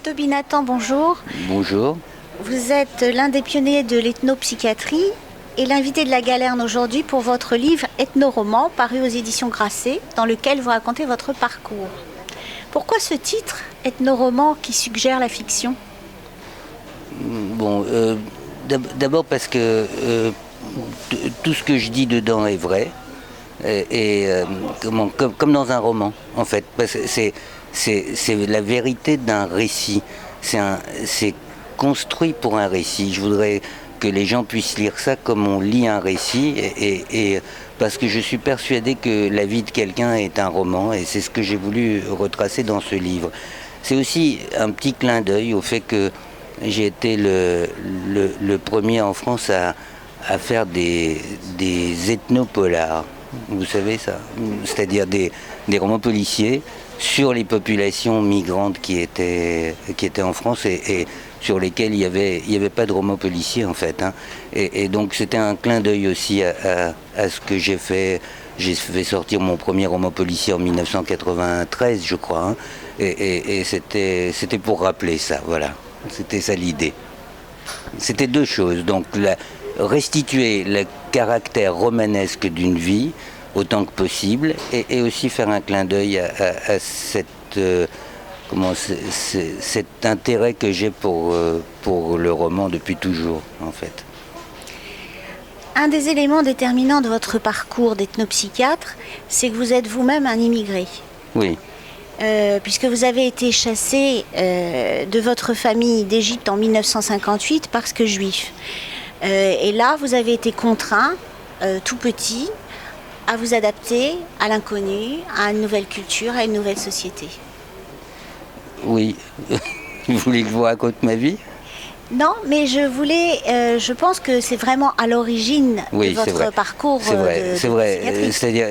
Toby Nathan, bonjour. Bonjour. Vous êtes l'un des pionniers de l'ethnopsychiatrie et l'invité de la Galerne aujourd'hui pour votre livre Ethno-roman, paru aux éditions Grasset, dans lequel vous racontez votre parcours. Pourquoi ce titre, Ethno-roman, qui suggère la fiction ? Bon, d'abord parce que tout ce que je dis dedans est vrai, comme dans un roman, en fait. Parce que c'est la vérité d'un récit. C'est construit pour un récit. Je voudrais que les gens puissent lire ça comme on lit un récit, et parce que je suis persuadé que la vie de quelqu'un est un roman, et c'est ce que j'ai voulu retracer dans ce livre. C'est aussi un petit clin d'œil au fait que j'ai été le premier en France à faire des ethnopolars. Vous savez ça? C'est-à-dire des romans policiers sur les populations migrantes qui étaient en France et sur lesquels il y avait pas de romans policiers en fait. Hein. Et donc c'était un clin d'œil aussi à ce que j'ai fait. J'ai fait sortir mon premier roman policier en 1993, je crois. Hein. Et c'était pour rappeler ça, voilà. C'était ça l'idée. C'était deux choses. Donc restituer le caractère romanesque d'une vie autant que possible et aussi faire un clin d'œil à cet intérêt que j'ai pour le roman depuis toujours, en fait. Un des éléments déterminants de votre parcours d'ethnopsychiatre, c'est que vous êtes vous-même un immigré. Oui. Puisque vous avez été chassé de votre famille d'Égypte en 1958 parce que juif. Et là, vous avez été contraint, tout petit, à vous adapter à l'inconnu, à une nouvelle culture, à une nouvelle société. Oui. Vous voulez que je vous raconte ma vie ? Non, mais je pense que c'est vraiment à l'origine de votre parcours. C'est vrai. C'est-à-dire,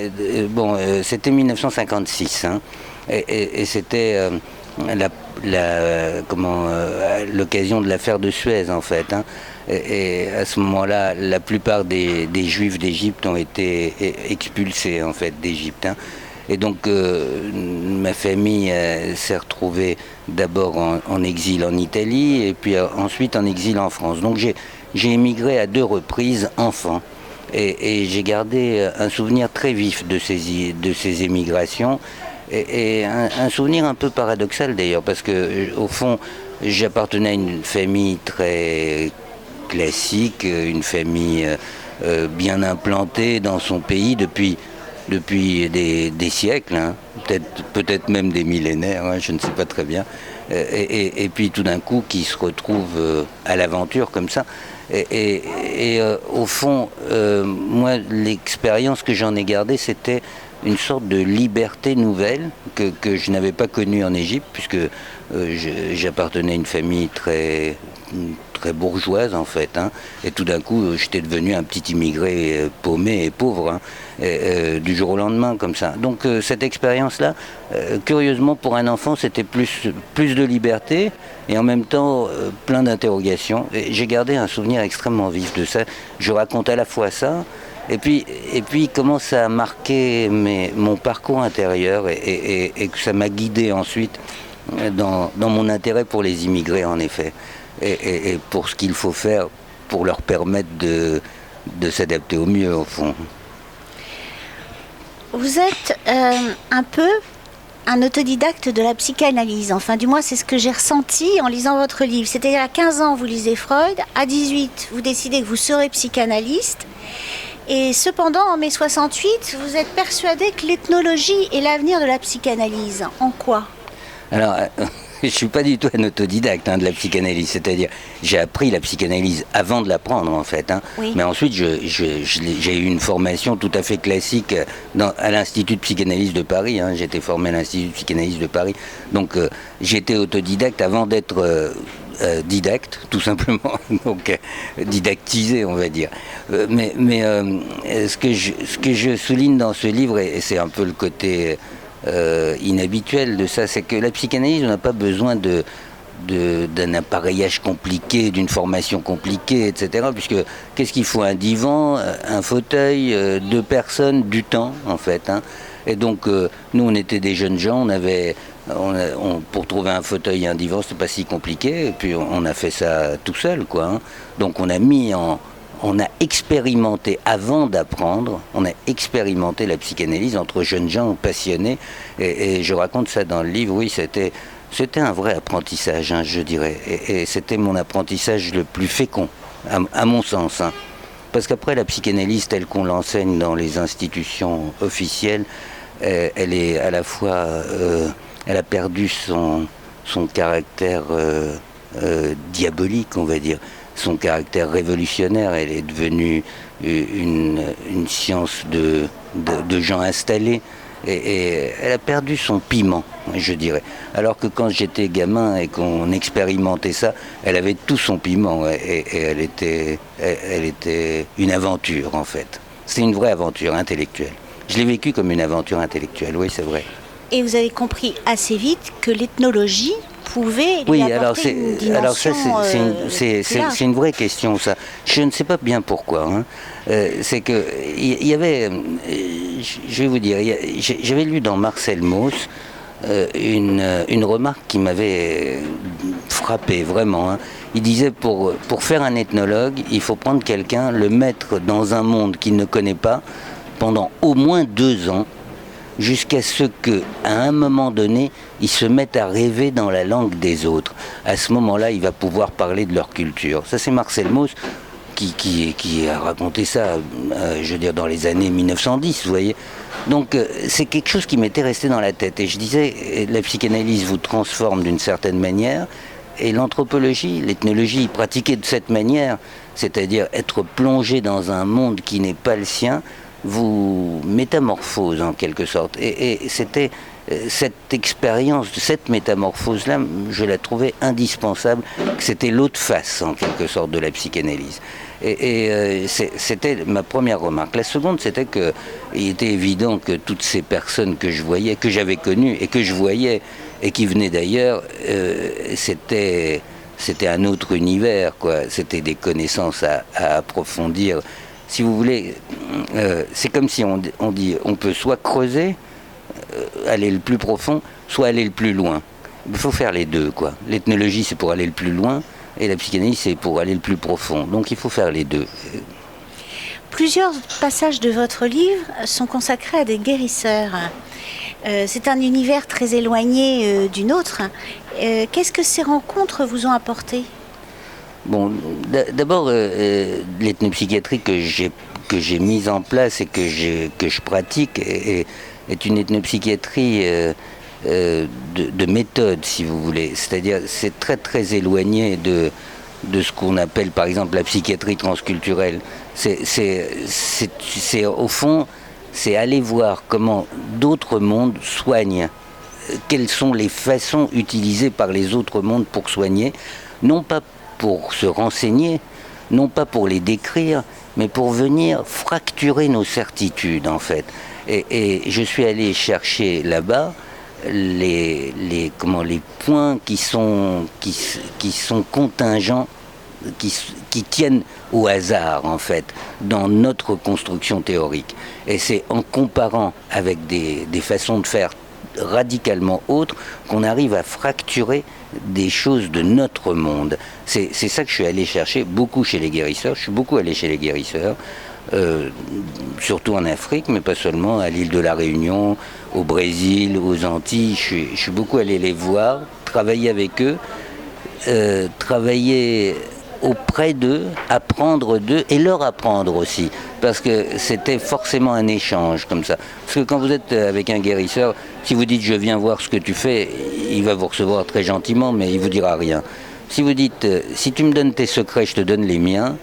c'était 1956, hein, et c'était l'occasion de l'affaire de Suez, en fait. Hein, et à ce moment-là, la plupart des Juifs d'Égypte ont été expulsés, en fait, d'Égypte. Hein. Et donc ma famille s'est retrouvée d'abord en exil en Italie et puis ensuite en exil en France. Donc j'ai émigré à 2 reprises enfant et j'ai gardé un souvenir très vif de ces émigrations et un souvenir un peu paradoxal d'ailleurs parce que au fond j'appartenais à une famille très classique, une famille bien implantée dans son pays depuis des siècles, hein, peut-être même des millénaires, hein, je ne sais pas très bien, et puis tout d'un coup qui se retrouve à l'aventure comme ça. Au fond, moi, l'expérience que j'en ai gardée, c'était une sorte de liberté nouvelle que je n'avais pas connue en Égypte, puisque j'appartenais à une famille très bourgeoise en fait, hein, et tout d'un coup j'étais devenu un petit immigré paumé et pauvre, hein, du jour au lendemain comme ça. Donc cette expérience-là, curieusement pour un enfant, c'était plus de liberté et en même temps plein d'interrogations. Et j'ai gardé un souvenir extrêmement vif de ça. Je raconte à la fois ça et puis comment ça a marqué mon parcours intérieur et que ça m'a guidé ensuite dans mon intérêt pour les immigrés en effet. Et pour ce qu'il faut faire pour leur permettre de s'adapter au mieux, au fond. Vous êtes un peu un autodidacte de la psychanalyse. Enfin, du moins, c'est ce que j'ai ressenti en lisant votre livre. C'est-à-dire, à 15 ans, vous lisez Freud. À 18, vous décidez que vous serez psychanalyste. Et cependant, en mai 68, vous êtes persuadé que l'ethnologie est l'avenir de la psychanalyse. En quoi ? Alors... Je ne suis pas du tout un autodidacte de la psychanalyse, c'est-à-dire j'ai appris la psychanalyse avant de l'apprendre en fait, hein. Oui. Mais ensuite j'ai eu une formation tout à fait classique à l'Institut de psychanalyse de Paris, hein. J'ai été formé à l'Institut de psychanalyse de Paris, donc j'étais autodidacte avant d'être didacte, tout simplement, donc didactisé on va dire. Mais ce que je souligne dans ce livre, et c'est un peu le côté... inhabituel de ça, c'est que la psychanalyse, on n'a pas besoin d'un appareillage compliqué, d'une formation compliquée, etc. Puisque qu'est-ce qu'il faut ? Un divan, un fauteuil, 2 personnes, du temps en fait. Hein. Et donc nous on était des jeunes gens, on avait Pour trouver un fauteuil et un divan, c'était pas si compliqué. Et puis on a fait ça tout seul, quoi. Hein. Donc on a expérimenté avant d'apprendre. On a expérimenté la psychanalyse entre jeunes gens passionnés. Et je raconte ça dans le livre. Oui, c'était un vrai apprentissage, hein, je dirais. Et c'était mon apprentissage le plus fécond, à mon sens. Hein. Parce qu'après, la psychanalyse telle qu'on l'enseigne dans les institutions officielles, elle est à la fois... elle a perdu son caractère diabolique, on va dire, son caractère révolutionnaire. Elle est devenue une science de gens installés. Et elle a perdu son piment, je dirais. Alors que quand j'étais gamin et qu'on expérimentait ça, elle avait tout son piment. Et elle était une aventure, en fait. C'était une vraie aventure intellectuelle. Je l'ai vécue comme une aventure intellectuelle, oui, c'est vrai. Et vous avez compris assez vite que l'ethnologie pouvait lui apporter une dimension alors ça, c'est une vraie question, ça. Je ne sais pas bien pourquoi. Hein. C'est que il y avait, je vais vous dire, j'avais lu dans Marcel Mauss une remarque qui m'avait frappé vraiment. Hein. Il disait pour faire un ethnologue, il faut prendre quelqu'un, le mettre dans un monde qu'il ne connaît pas pendant au moins 2 ans, jusqu'à ce qu'à un moment donné, ils se mettent à rêver dans la langue des autres. À ce moment-là, il va pouvoir parler de leur culture. Ça, c'est Marcel Mauss qui a raconté ça, je veux dire, dans les années 1910, vous voyez. Donc, c'est quelque chose qui m'était resté dans la tête. Et je disais, la psychanalyse vous transforme d'une certaine manière, et l'anthropologie, l'ethnologie, pratiquée de cette manière, c'est-à-dire être plongé dans un monde qui n'est pas le sien, vous métamorphose en quelque sorte. Et c'était cette expérience, cette métamorphose-là, je la trouvais indispensable, que c'était l'autre face en quelque sorte de la psychanalyse. C'était ma première remarque. La seconde, c'était qu'il était évident que toutes ces personnes que je voyais, que j'avais connues et que je voyais, et qui venaient d'ailleurs, c'était un autre univers, quoi. C'était des connaissances à approfondir. Si vous voulez, c'est comme si on dit on peut soit creuser, aller le plus profond, soit aller le plus loin. Il faut faire les deux, quoi. L'ethnologie, c'est pour aller le plus loin, et la psychanalyse, c'est pour aller le plus profond. Donc il faut faire les deux. Plusieurs passages de votre livre sont consacrés à des guérisseurs. C'est un univers très éloigné du nôtre. Qu'est-ce que ces rencontres vous ont apporté ? Bon, d'abord, l'ethnopsychiatrie que j'ai mise en place et que je pratique est une ethnopsychiatrie de méthode, si vous voulez. C'est-à-dire, c'est très très éloigné de ce qu'on appelle, par exemple, la psychiatrie transculturelle. C'est au fond, c'est aller voir comment d'autres mondes soignent. Quelles sont les façons utilisées par les autres mondes pour soigner, non pas pour se renseigner, non pas pour les décrire, mais pour venir fracturer nos certitudes, en fait. Et je suis allé chercher là-bas les points qui sont contingents, qui tiennent au hasard, en fait, dans notre construction théorique. Et c'est en comparant avec des façons de faire radicalement autres qu'on arrive à fracturer des choses de notre monde. C'est ça que je suis allé chercher beaucoup chez les guérisseurs. Je suis beaucoup allé chez les guérisseurs, surtout en Afrique, mais pas seulement, à l'île de la Réunion, au Brésil, aux Antilles. Je suis beaucoup allé les voir, travailler avec eux, travailler auprès d'eux, apprendre d'eux et leur apprendre aussi. Parce que c'était forcément un échange comme ça. Parce que quand vous êtes avec un guérisseur, si vous dites « je viens voir ce que tu fais », il va vous recevoir très gentiment, mais il ne vous dira rien. Si vous dites « si tu me donnes tes secrets, je te donne les miens »,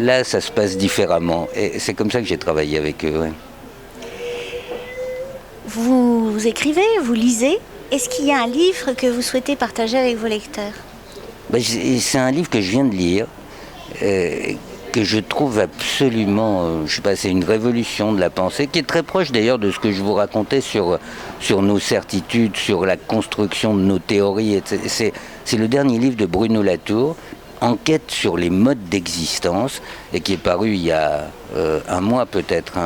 là, ça se passe différemment. Et c'est comme ça que j'ai travaillé avec eux. Ouais. Vous écrivez, vous lisez. Est-ce qu'il y a un livre que vous souhaitez partager avec vos lecteurs ? C'est un livre que je viens de lire, que je trouve absolument, je sais pas, c'est une révolution de la pensée, qui est très proche d'ailleurs de ce que je vous racontais sur nos certitudes, sur la construction de nos théories. C'est le dernier livre de Bruno Latour, Enquête sur les modes d'existence, et qui est paru il y a un mois peut-être,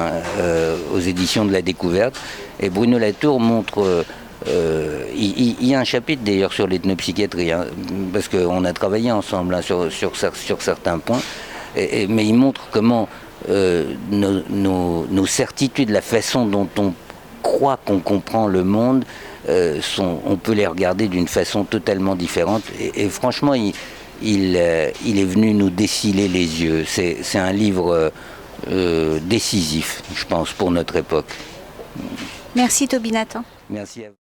aux éditions de la Découverte. Et Bruno Latour montre Il y a un chapitre d'ailleurs sur l'ethnopsychiatrie, hein, parce qu'on a travaillé ensemble hein, sur certains points, mais il montre comment nos certitudes, la façon dont on croit qu'on comprend le monde, on peut les regarder d'une façon totalement différente. Et franchement, il est venu nous dessiller les yeux. C'est un livre décisif, je pense, pour notre époque. Merci Toby Nathan. Merci à vous.